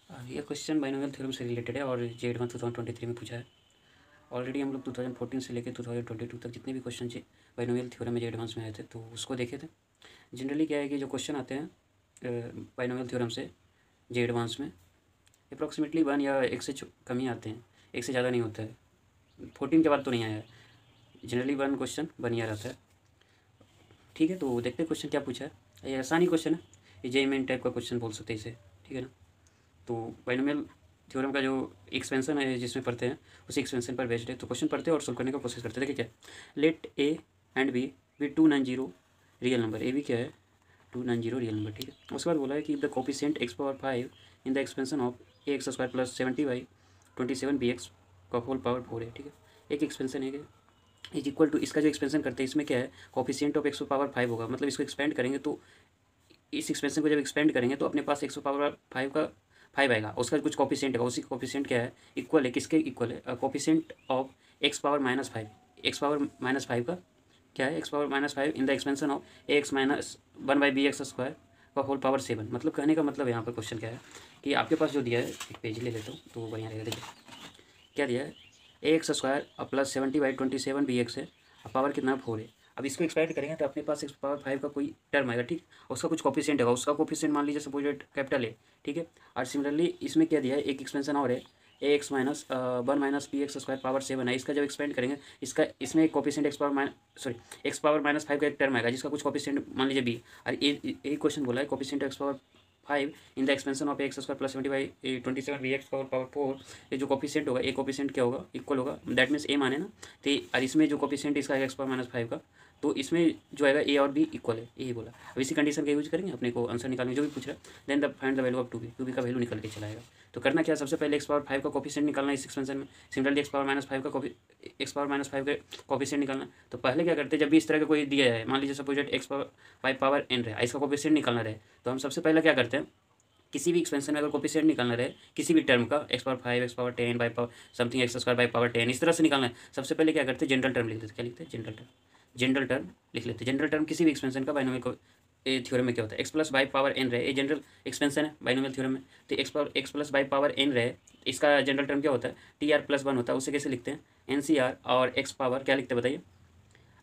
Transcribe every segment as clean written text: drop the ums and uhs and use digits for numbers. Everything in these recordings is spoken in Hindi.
ये क्वेश्चन बाइनोमियल थ्योरम से रिलेटेड है और जे एडवांस 2023 में पूछा है। ऑलरेडी हम लोग 2014 से लेकर 2022 तक जितने भी क्वेश्चन बाइनोमियल थ्योरम में जे एडवांस में आए थे तो उसको देखे थे। जनरली क्या है कि जो क्वेश्चन आते हैं बाइनोमियल थ्योरम से जे एडवांस में अप्रॉक्सीमेटली 1 या 1 से कम ही आते हैं, 1 से ज़्यादा नहीं होता है। 14 के बाद तो नहीं आया है। जनरली 1 क्वेश्चन 1 ईयर आता है। ठीक है, तो देखते हैं क्वेश्चन क्या पूछा है। ये आसान ही क्वेश्चन है, ये जे मेन टाइप का क्वेश्चन बोल सकते हैं इसे। ठीक है ना। तो बाइनोमियल थ्योरम का जो एक्सपेंशन है जिसमें पढ़ते हैं उसी एक्सपेंशन पर बेस्ड है। तो क्वेश्चन पढ़ते हैं और सोल्व करने का कोशिश करते हैं। देखिए क्या, let A and B 2 non zero real number. A भी क्या है, 2 नॉन जीरो रियल नंबर। ठीक है, उसके बाद बोला है कि the coefficient x⁻5 in the expansion of ax² + 70/27 bx का होल पावर 4 है। ठीक है, एक एक्सपेंशन है इज इक्वल टू, इसका जो एक्सपेंशन करते हैं इसमें क्या है, कोफिशिएंट ऑफ x⁻5 होगा। मतलब इसको एक्सपेंड करेंगे तो इस एक्सपेंशन को जब एक्सपेंड करेंगे तो अपने पास x⁻5 का 5 आएगा। उसका कुछ कोफिशिएंट है, उसी कोफिशिएंट क्या है, इक्वल है, किसके इक्वल है, कोफिशिएंट ऑफ x⁻−5। x⁻−5 का क्या है, x⁻−5 in the expansion of ax−1/bx² का होल पावर 7। मतलब कहने का मतलब यहाँ पर क्वेश्चन क्या है कि आपके पास जो दिया है, एक पेज ले लेता हूँ तो बढ़िया रहेगा। देखिए क्या दिया है, ax² + 70/27 bx है, पावर कितना 4 है। अब इसको एक्सपेंड करेंगे तो अपने पास x⁻5 का कोई टर्म आएगा। ठीक, उसका कुछ कोफिशिएंट होगा, उसका कोफिशिएंट मान लीजिए सपोज कैपिटल है। ठीक है, और सिमिलरली इसमें क्या दिया है, एक एक्सपेंशन और है ax−1 - bx² पावर 7 है। इसका जब एक्सपेंड करेंगे इसका इसमें एक कोफिशिएंट x⁻5 का एक टर्म आएगा जिसका कुछ कोफिशिएंट मान लीजिए b। और एक क्वेश्चन बोला है coefficient x⁻5 in the expansion of ax² + 70/27 bx का पावर 4। ये जो कोफिशिएंट होगा, ए कोफिशिएंट क्या होगा, इक्वल होगा, दैट मीन्स ए माने ना। तो और इसमें जो कोफिशिएंट इसका है x⁻−5 का, तो इसमें जो आएगा ए और बी इक्वल है, यही बोला। अब इसी कंडीशन का यूज करेंगे अपने को आंसर निकालने, जो भी पूछ रहा है। Then the find the value of 2b का वैल्यू निकल के चलाएगा। तो करना क्या, सबसे पहले x⁻5 का कोफिशिएंट निकालना है इस एक्सपेंशन में। सिमिलरली x⁻−5 का कोफिशिएंट निकालना। तो पहले क्या करते हैं, जब भी इस तरह का कोई दिया है, मान लीजिए सपोज x⁻5 पावर n रहे, इसका कोफिशिएंट निकालना रहे, तो हम सबसे पहले क्या करते हैं, किसी भी एक्सपेंशन में अगर कोफिशिएंट निकालना रहे किसी भी टर्म का, x⁻5 x⁻10 by power something x² by power 10, इस तरह से निकालना है, सबसे पहले क्या करते हैं, जनरल टर्म लिख देते हैं। क्या लिखते हैं, जनरल टर्म लिख लेते हैं। जनरल टर्म किसी भी एक्सपेंशन का बाइनोमियल को थ्योरम में क्या होता है, x+/n रहे, ये जनरल एक्सपेंशन है बाइनोमियल थ्योरम में। तो x+/n रहे, इसका जनरल टर्म क्या होता है, tr+1 होता है। उसे कैसे लिखते हैं, NCR और x पावर क्या लिखते हैं बताइए।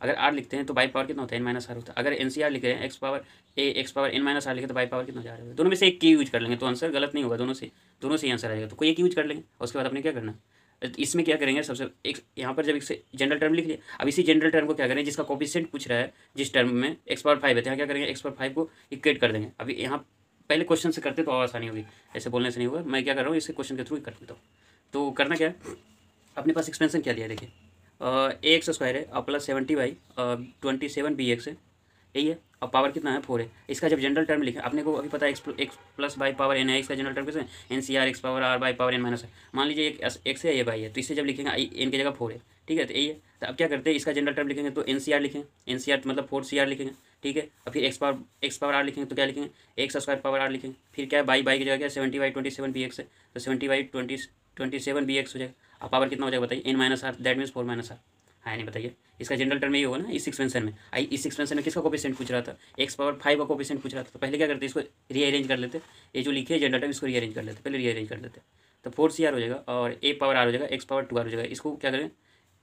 अगर r लिखते हैं तो बाई पावर कितना होता है, n-r होता है। अगर NCR लिख रहे हैं x⁻n-r लिखे तो बाई पावर कितना जा रहा है। दोनों में से एक की यूज कर लेंगे तो आंसर गलत नहीं होगा, दोनों से ही आंसर आएगा। तो कोई एक यूज कर लेंगे और उसके बाद अपने क्या करना, इसमें क्या करेंगे, सबसे एक यहाँ पर जब एक जनरल टर्म लिख लिया, अब इसी जनरल टर्म को क्या करें, जिसका कोफिशिएंट पूछ रहा है जिस टर्म में x⁻5 है, यहाँ क्या करेंगे, x⁻5 को इक्वेट कर देंगे। अभी यहाँ पहले क्वेश्चन से करते तो और आसानी होगी, ऐसे बोलने से नहीं होगा। मैं क्या कर रहा हूँ, इसे क्वेश्चन के थ्रू ही कर देता हूँ। तो करना क्या है, अपने पास एक्सपेंशन क्या दिया है, देखिए ax² है और + 70/27 bx है, यही है। और पावर कितना है, 4 है। इसका जब जनरल टर्म लिखे, अपने को अभी पता है x+/n है, इसका जनरल टर्म कैसे है, NCR x⁻r/n-। मान लीजिए एक x है, ये बाई है, तो इसे जब लिखेंगे n की जगह 4 है। ठीक है, तो यही है। तो अब क्या करते हैं, इसका जनरल टर्म लिखेंगे तो NCR लिखेंगे, NCR मतलब 4CR लिखेंगे। ठीक है, और फिर x⁻r लिखेंगे तो क्या लिखेंगे, x² लिखेंगे। फिर क्या है, बाई की जगह क्या, 70/27 bx है, तो 70/27 bx हो जाएगा। अब पावर कितना हो जाएगा बताइए, n-r, दैट मीन्स 4 - r है। नहीं बताइए, इसका जनरल टर्म यही होगा ना इस एक्सपेंशन में। इस एक्सपेंशन में किसका कोफिशिएंट पूछ रहा था, x⁻5 का कोफिशिएंट पूछ रहा था। तो पहले क्या करते, इसको रीअरेंज कर लेते, ये जो लिखे जनरल टर्म इसको रीअरेंज कर लेते, पहले रीअरेंज कर लेते। तो 4CR हो जाएगा और a⁻r हो जाएगा, x⁻2r हो जाएगा। इसको क्या करें,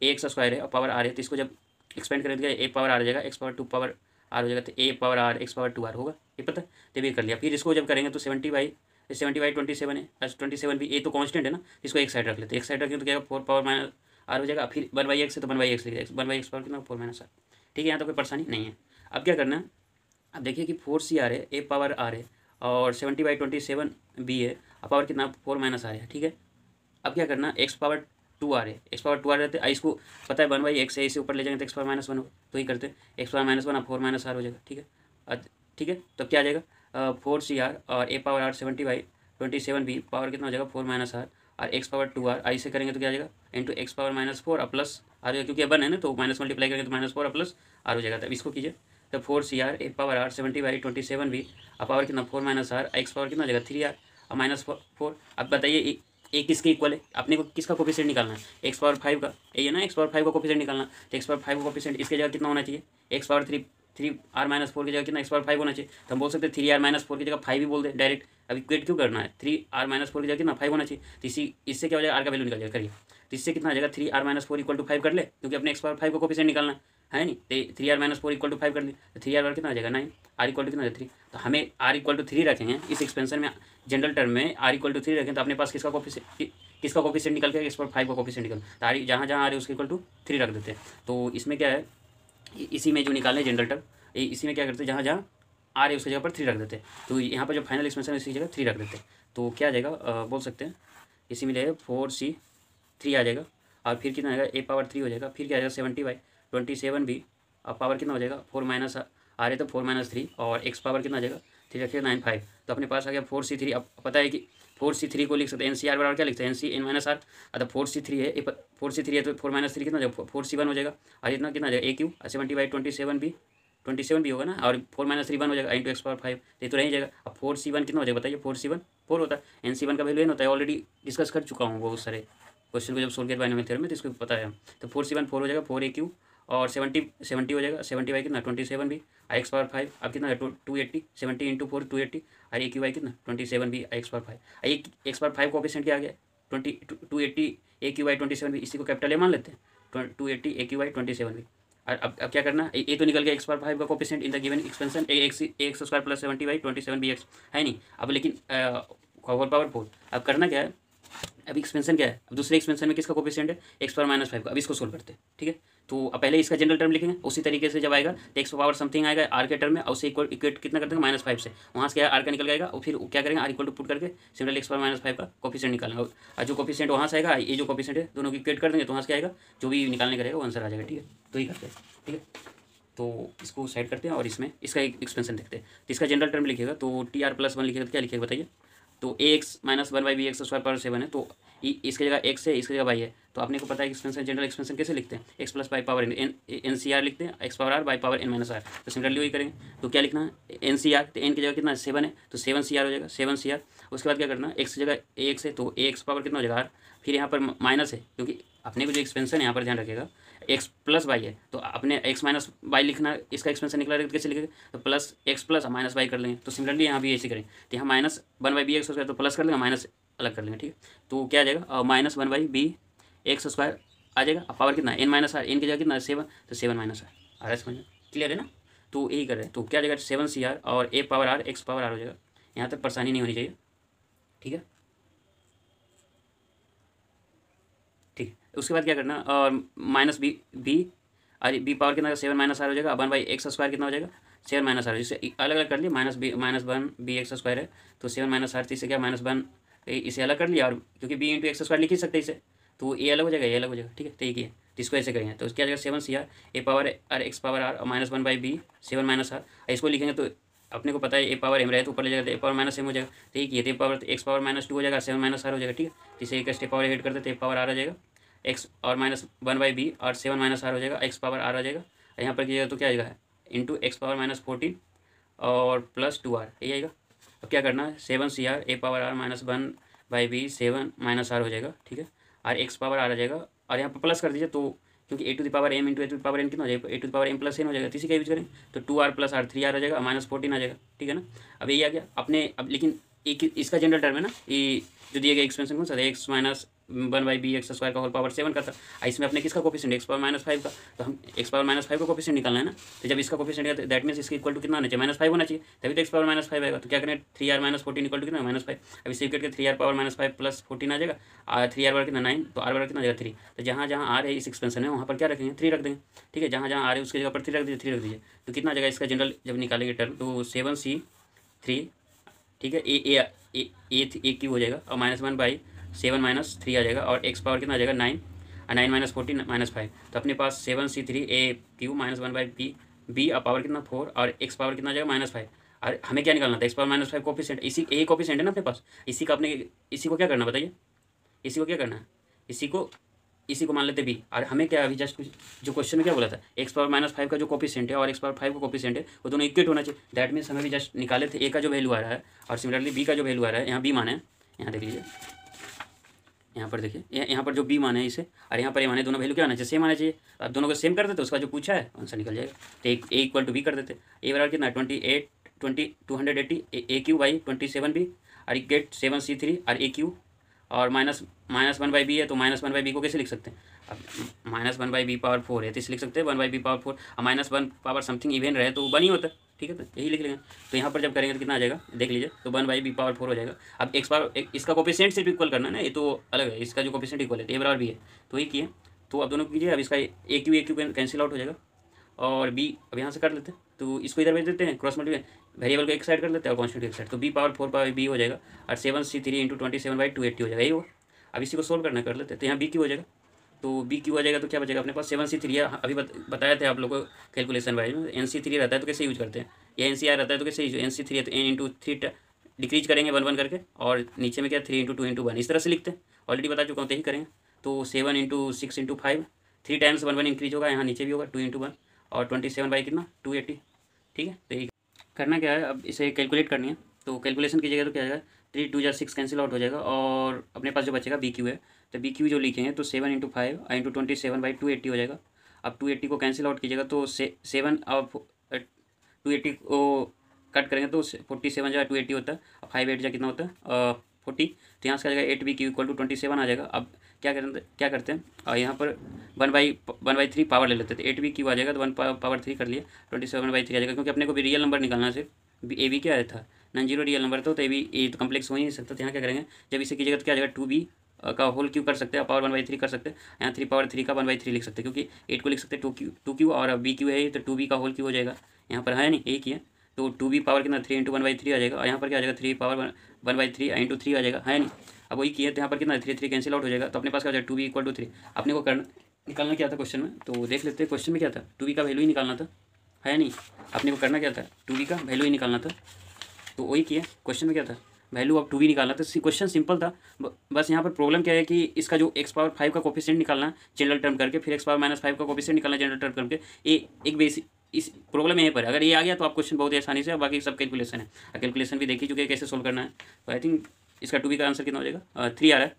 ax² है और पावर r है, तो इसको जब एक्सपेंड करें तो a⁻r हो जाएगा, x⁻2 r हो जाएगा, तो a⁻r x⁻2r होगा, ये पता है, तो ये कर लिया। फिर इसको जब करेंगे तो 70/27 है, 27 भी, ए तो कॉन्स्टेंट है ना, इसको एक साइड रख लेते हैं। एक साइड रखें तो क्या 4 r हो जाएगा। फिर 1/x है तो 1/x लिख दें, 1/x पावर कितना, 4 - r। ठीक है, यहाँ तो कोई परेशानी नहीं है। अब क्या करना है, अब देखिए कि 4CR है, a⁻r है और 70/27 b है, अब पावर कितना, 4 - r है। ठीक है, अब क्या करना, x⁻2r है, x⁻2r रहते हैं, इसको पता है 1/x है, इसे ऊपर ले जाएंगे तो x⁻−1 हो, तो ही करते हैं x⁻−1 और 4 - r हो जाएगा। ठीक है, ठीक है, तो क्या आ जाएगा 4CR और a⁻r 70/27 b, पावर कितना हो जाएगा 4 - r और x⁻2r, ऐसे करेंगे तो क्या आ जाएगा इंटू x⁻−4 और प्लस आ जाएगा, क्योंकि वन है ना, तो माइनस मल्टीप्लाई करेंगे तो -4 और प्लस r हो जाएगा। तब इसको कीजिए, तो 4CR a⁻r 70/27 b, और पावर कितना 4 - r, x पावर कितना हो जाएगा 3r और -4। अब बताइए ए किसके इक्वल है, अपने को किसका कोफिशिएंट निकालना है, x⁻5 का, ये है ना, x⁻5 का कोफिशिएंट निकालना। तो x⁻5 का कोफिशिएंट इसके जगह कितना होना चाहिए, x⁻3 3r-4 की जगह कितना x⁴ होना चाहिए, तो हम बोल सकते हैं 3r-4 की जगह 5 ही बोल दे डायरेक्ट। अब इक्वेट क्यों करना है, 3r-4 की जगह कितना 5 होना चाहिए, तो इससे क्या हो जाएगा, r का वैल्यू निकल जाएगा। करिए, तो इससे कितना आ जाएगा 3r-4 = 5 कर ले, क्योंकि अपने x⁴ को कोफिशिएंट निकालना है नहीं, तो 3r-4 = 5 कर ले, तो 3r कितना आ जाएगा 9, r = कितना 3। तो हमें r = 3 रखेंगे इस एक्सपेंशन में, जनरल टर्म में r = 3 रखें, तो अपने पास किसका कोफिशिएंट निकल के x⁴ का कोफिशिएंट निकल, तो r जहाँ जहाँ r है उसके इक्वल टू 3 रख देते हैं। तो इसमें क्या है, इसी में जो निकालने जनरल टर्म, इसी में क्या करते हैं, जहाँ जहाँ r है उसकी जगह पर 3 रख देते हैं। तो यहाँ पर जो फाइनल एक्सपेंशन है उसकी जगह 3 रख देते हैं। तो क्या आ जाएगा, बोल सकते हैं इसी में ले 4c3 आ जाएगा, और फिर कितना आएगा a⁴ हो जाएगा, फिर क्या आ जाएगा 70/27b, और पावर कितना हो जाएगा 4 माइनस r है तो 4 - 3, और x⁴ कितना आ जाएगा 3 रखिए 9 5। तो अपने पास आ गया 4c3। अब पता है कि 4c3 को लिख सकते हैं NCR बराबर क्या लिखते हैं, NC(n-r)। अब 4c3 है, 4c3 है तो 4 - 3 कितना हो जाएगा 4c1 हो जाएगा, और इतना कितना आ जाएगा AQ 70/27b होगा ना, और 4 - 3 1 हो जाएगा इंटू x⁴ ये तो रह जाएगा। अब 4c1 कितना हो जाएगा बताइए, 4c1 4 होता है, NC1 का वैल्यू n होता है, ऑलरेडी डिस्कस कर चुका हूँ बहुत सारे क्वेश्चन को जब सोल्व किया बाइनोमियल थ्योरम में, तो इसको पता है। तो 4c1 4 हो जाएगा, 4AQ, और 70 हो जाएगा, 70 कितना 27b, x⁵ अब कितना है 280, 70 × 4 280, और AQ कितना 27b x⁵। x⁵ कोफिशिएंट क्या आ गया 280 AQ 27b, इसी को कैपिटल ए मान लेते हैं, 280 AQ 27b। और अब क्या करना, ये तो निकल गया x⁵ का coefficient in the given expansion ax² + 70/27bx है नहीं। अब लेकिन होल पावर 4, अब करना क्या है, अब एक्सपेंशन क्या है, अब दूसरे एक्सपेंशन में किसका कोफिशिएंट है x⁻5 का। अब इसको सोल्व करते हैं, ठीक है। तो अब पहले इसका जनरल टर्म लिखेंगे, उसी तरीके से जब आएगा तो x⁻ समथिंग आएगा r के टर्म में, और उससे इक्वेट कितना कर देंगे -5 से, वहाँ से क्या r का निकल जाएगा, और फिर क्या करेंगे r = पुट करके सिमिलरली x⁻5 का कोफिशिएंट निकालेंगे, और जो कोफिशिएंट वहाँ से आएगा, ये जो कोफिशिएंट है दोनों की इक्वेट कर देंगे, तो वहाँ से क्या आएगा जो भी निकालने का रहेगा वो आंसर आ जाएगा, ठीक है। तो ये करते हैं, ठीक है। तो इसको साइड करते हैं और इसमें इसका एक एक्सपेंशन देखते हैं। तो इसका जनरल टर्म लिखिएगा, तो TR+1 लिखिएगा तो क्या लिखिएगा बताइए, तो ax - 1/bx² / 7 है, तो इसकी जगह x है, इसकी जगह y है, तो आपने को पता है एक्सपेंशन जनरल एक्सपेंशन कैसे लिखते हैं, x + y पावर NCR लिखते हैं, x⁻r by पावर n-r। तो सिमिलरली वही करेंगे, तो क्या लिखना है NCR, तो n की जगह कितना 7 है, तो 7CR हो जाएगा 7CR। उसके बाद क्या करना है, x की जगह ax है तो ax पावर कितना हो जाएगा r, फिर यहाँ पर माइनस है, क्योंकि अपने को जो एक्सपेंशन है यहाँ पर ध्यान रखिएगा x + y है, तो अपने x - y लिखना, इसका एक्सपेंशन निकला तो कैसे लिखेंगे, तो +x + -y कर लेंगे। तो सिमिलरली यहाँ भी ऐसे करें, तो यहाँ -1/bx² तो प्लस कर लेंगे, माइनस अलग कर लेंगे, ठीक है। तो क्या आ जाएगा -1/bx² आ जाएगा, अब पावर कितना n - r, n की जगह कितना 7, तो 7 - r आ रहा है, समझ में क्लियर है ना। तो यही कर रहे हैं, तो क्या आ जाएगा 7CR और a⁻r x⁻r हो जाएगा। यहाँ तक परेशानी नहीं होनी चाहिए, ठीक है। ठीक, उसके बाद क्या करना, और -b और b पावर कितना 7 - r हो जाएगा, 1/x² कितना हो जाएगा 7 - r, जिससे अलग अलग कर लिया, -1bx² है, तो 7 - r, से क्या -1 इसे अलग कर लिया, और क्योंकि b × x² लिख ही सकते इसे, तो ये अलग हो जाएगा, ये अलग हो जाएगा, ठीक है। तो ये तो इसको ऐसे करेंगे, तो क्या जाएगा 7CR a⁻r x⁻r और -1/b 7 - r, इसको लिखेंगे तो अपने को पता है a⁻m रहे तो ऊपर ले जाएगा, तो a⁻m हो जाएगा, तो ये तो x⁻−2 हो जाएगा 7 - r हो जाएगा, ठीक है। इसे एक स्टेप और ऐड करते तो a⁻r आ जाएगा x और -1/b और 7 - r हो जाएगा, x⁻r आ जाएगा, यहाँ पर कीजिएगा तो क्या आएगा इंटू x⁻−14 और +2r, यही आएगा। अब क्या करना है 7CR a⁻r -1/b 7 - r हो जाएगा, ठीक है, और x⁻r आ जाएगा, और यहाँ पर प्लस कर दीजिए, तो क्योंकि a⁻m × a⁻n कितना हो जाएगा, a⁻m + n हो जाएगा, तो इसी का यूज करें, तो 2r + r 3r आ जाएगा, -14 आ जाएगा, ठीक है ना। अब यही आ गया अपने, अब लेकिन एक इसका जनरल टर्म है ना, ये जो दिया गया एक्सपेंशन कौन सा था, x - 1/bx² का होल पावर 7 का था, इसमें अपने किसका कोफिशिएंट x⁻−5 का, तो हम x⁻−5 का कोफिशिएंट निकालना है ना, तो जब इसका कोफिशिएंट है तो दैट मीन्स इसके इक्वल टू कितना होना चाहिए -5 होना चाहिए, तभी तो x⁻−5 आएगा। तो क्या करें 3r - 14 = कितना -5, अब इसे करके 3r⁻5 + 14 आ जाएगा, और 3r बराबर कितना 9, तो r बराबर कितना आ जाएगा 3। तो जहाँ जहाँ r है इस एक्सपेंशन में वहाँ पर क्या रखेंगे 3 रख देंगे, ठीक है, जहाँ जहाँ r है उसकी जगह पर 3 रख दीजिए, 3 रख दीजिए, तो कितना आ जाएगा इसका जनरल जब निकालेंगे टर्म, तो 7c3, ठीक है, AQ हो जाएगा, और -1/7 - 3 आ जाएगा, और x पावर कितना आ जाएगा 9, और 9 - 14 -5, तो अपने पास 7c3 AQ -1/b और पावर कितना 4, और x पावर कितना आ जाएगा -5, और हमें क्या निकालना था x⁻−5 कोफिशिएंट, इसी यही कोफिशिएंट है ना अपने पास, इसी का अपने इसी को क्या करना बताइए, इसी को क्या करना है, इसी को मान लेते b, और हमें क्या अभी जस्ट जो क्वेश्चन में क्या बोला था x⁻−5 का जो कोफिशिएंट है और x⁻5 का कोफिशिएंट है वो दोनों इक्वेट होना चाहिए, दैट मीन्स हमें भी जस्ट निकाले थे a का जो वैल्यू आ रहा है और सिमिलरली b का जो वैल्यू आ रहा है, यहाँ b माने, यहाँ देख लीजिए, यहाँ पर देखिए, यहाँ पर जो बी मान है इसे और यहाँ पर ए मान है, दोनों वैल्यू क्या आना चाहिए, सेम आना चाहिए। अब दोनों को सेम कर देते, उसका जो पूछा है आंसर निकल जाएगा। तो ए इक्वल टू बी कर देते, ए बराबर कितना 280 ए क्यू बाई 27 बी और गेट 7c3 और ए क्यू और माइनस 1/b है, तो -1/b को कैसे लिख सकते हैं, अब -1/b पावर 4 है तो इसे लिख सकते हैं 1/b पावर 4 और -1 पावर समथिंग इवेन रहे तो 1 ही होता है, ठीक है, तो यही लिख लेंगे। तो यहाँ पर जब करेंगे तो कितना आ जाएगा देख लीजिए, तो 1/b पावर 4 हो जाएगा। अब इसका कोफिशिएंट सिर्फ इक्वल करना है ना, ये तो अलग है, इसका जो कोफिशिएंट इक्वल है तो ए बराबर बी है, तो ये किए। तो अब दोनों कीजिए, अब इसका ए क्यू कैंसिल आउट हो जाएगा और बी अब यहाँ से कर लेते हैं, तो इसको इधर भेज देते हैं, क्रॉस मल्टीप्लाई वेरिएबल को एक साइड कर लेते हैं और कॉन्स्टेंट एक साइड, तो बी पावर 4 पावर बी हो जाएगा और 7c3 इंटू 27/280 हो जाएगा, यही होगा। अब इसी को सोल्व करना कर लेते हैं, तो यहाँ बी क्यू हो जाएगा, तो बी क्यू आ जाएगा तो क्या बचेगा अपने पास 7c3 है, अभी बताया था आप लोगों को कैलकुलेशन वाइज में, NC3 रहता है तो कैसे यूज करते हैं, या NCR रहता है तो कैसे यूज, NC3 है तो n इंटू 3 डिक्रीज करेंगे 1 1 करके और नीचे में क्या 3 इंटू 2 इंटू 1 इस तरह से लिखते हैं, ऑलरेडी बता चुका हूँ, तो यही करेंगे। तो 7 इंटू 6 इंटू 5 3 टाइम्स 1 1 इंक्रीज होगा, यहाँ नीचे भी होगा 2 इंटू 1 और 27 बाई कितना 280, ठीक है। तो यही करना क्या है, अब इसे कैलकुलेट करनी है, तो कैलकुलेशन कीजिएगा तो क्या आएगा 3 2 6 कैंसिल आउट हो जाएगा और अपने पास जो बचेगा बी क्यू है, तो बी क्यू जो लिखेंगे तो 7 इंटू 5 इंटू 27/280 हो जाएगा। अब 280 को कैंसिल आउट कीजिएगा तो 7 और 280 को कट करेंगे तो 47 जो 280 होता है, अब 5 8 जा कितना होता है 40, तो यहाँ से आ जाएगा 8 बी क्यू इक्वल टू 27 आ जाएगा। अब क्या करते हैं और यहाँ पर 1/3 पावर ले लेते थे, 8 बी क्यू आ जाएगा तो 1 पावर 3 कर लिया 27/3 आ जाएगा, क्योंकि अपने को भी रियल नंबर निकालना सिर्फ ए बी क्या आया था नॉन जीरो रियल नंबर, तो ए बी ए तो कम्प्लेक्स हो ही नहीं सकता, तो यहाँ क्या करेंगे जब इसे कीजिएगा तो क्या आ जाएगा 2b का होल क्यू कर सकते हैं, पावर 1/3 कर सकते हैं, यहाँ 3 पावर 3 का 1/3 लिख सकते हैं, क्योंकि 8 को लिख सकते हैं 2q और बी क्यू है तो 2b का होल क्यू हो जाएगा, यहाँ पर है नहीं एक ही है, तो 2b पावर कितना 3 इंटू 1/3 आ जाएगा और यहाँ पर क्या आ जाएगा 3 पावर 1/3 इंटू 3 आ जाएगा, है नहीं। अब वही किया तो यहाँ पर कितना 3 कैंसिल आउट हो जाएगा, तो अपने पास क्या हो जाएगा 2b इक्वल टू 3। अपने को निकालना क्या था क्वेश्चन में, तो देख लेते हैं क्वेश्चन में क्या था, 2b का वैल्यू ही निकालना था, है नहीं। अपने को करना क्या था 2b का वैल्यू ही निकालना था, तो वही किया क्वेश्चन में क्या था वैल्यू ऑफ 2b निकालना था, क्वेश्चन सिंपल था। बस यहाँ पर प्रॉब्लम क्या है कि इसका जो x पावर 5 का कोफिशिएंट निकालना जनरल टर्म करके, फिर x पावर -5 का कोफिशिएंट निकालना जनरल टर्म करके, ये एक बेसिक इस प्रॉब्लम यहीं पर है। अगर ये आ गया तो आप क्वेश्चन बहुत ही आसानी से, बाकी सब कैलकुलेशन है, कैलकुलेशन भी देख ही चुके हैं कैसे सोल्व करना है। तो आई थिंक इसका 2b का आंसर कितना हो जाएगा 3 आ रहा है,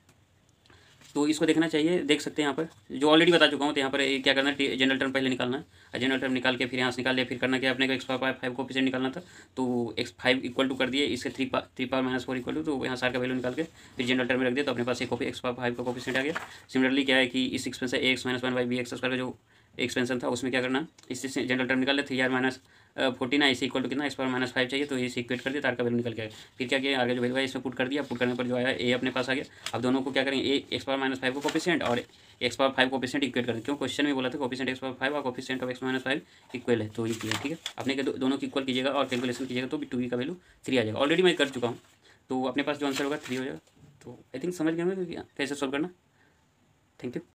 तो इसको देखना चाहिए, देख सकते हैं यहाँ पर जो ऑलरेडी बता चुका हूँ। तो यहाँ पर क्या करना है जनरल टर्म पहले निकालना है, जनरल टर्म निकाल के फिर यहाँ से निकाल लिया, फिर करना क्या अपने को x पावर 5 कोफिशिएंट निकालना था, तो x5 इक्वल टू कर दिए, इसके 3 पावर -4 इक्वल टू, तो यहाँ सार का वैल्यू निकाल के फिर जनरल टर्म में रख दिया, तो अपने पास एक x पावर 5 का कोफिशिएंट आ गया। सिमिलरली क्या है कि इस एक्सपेंशन ax - 1/bx² का जो एक्सपेंशन था उसमें क्या करना, इससे जनरल टर्म निकाल ले 3r - 14 इसे इक्वल टू कितना x पावर -5 चाहिए, तो इसे इक्वेट कर दिया, तार का वैल्यू निकल गया। फिर क्या किया आगे जो वैल्यू है इसमें पुट कर दिया, पुट करने पर जो आया ए अपने पास आ गया। अब दोनों को क्या करेंगे ए x पावर -5 को कोफिशिएंट और x पावर 5 कोफिशिएंट इक्वेट करें, क्यों क्वेश्चन में बोला था कोफिशिएंट x पावर 5 और कोफिशिएंट ऑफ x - 5 इक्वल है, तो ये किया, ठीक है। अपने के दोनों की इक्वल कीजिएगा और कैलकुलेशन कीजिएगा तो 2b का वैल्यू 3 आ जाएगा, ऑलरेडी मैं कर चुका हूँ, तो अपने पास जो आंसर होगा 3 हो जाएगा। तो आई थिंक समझ गए मैं कैसे सोल्व करना। Thank you.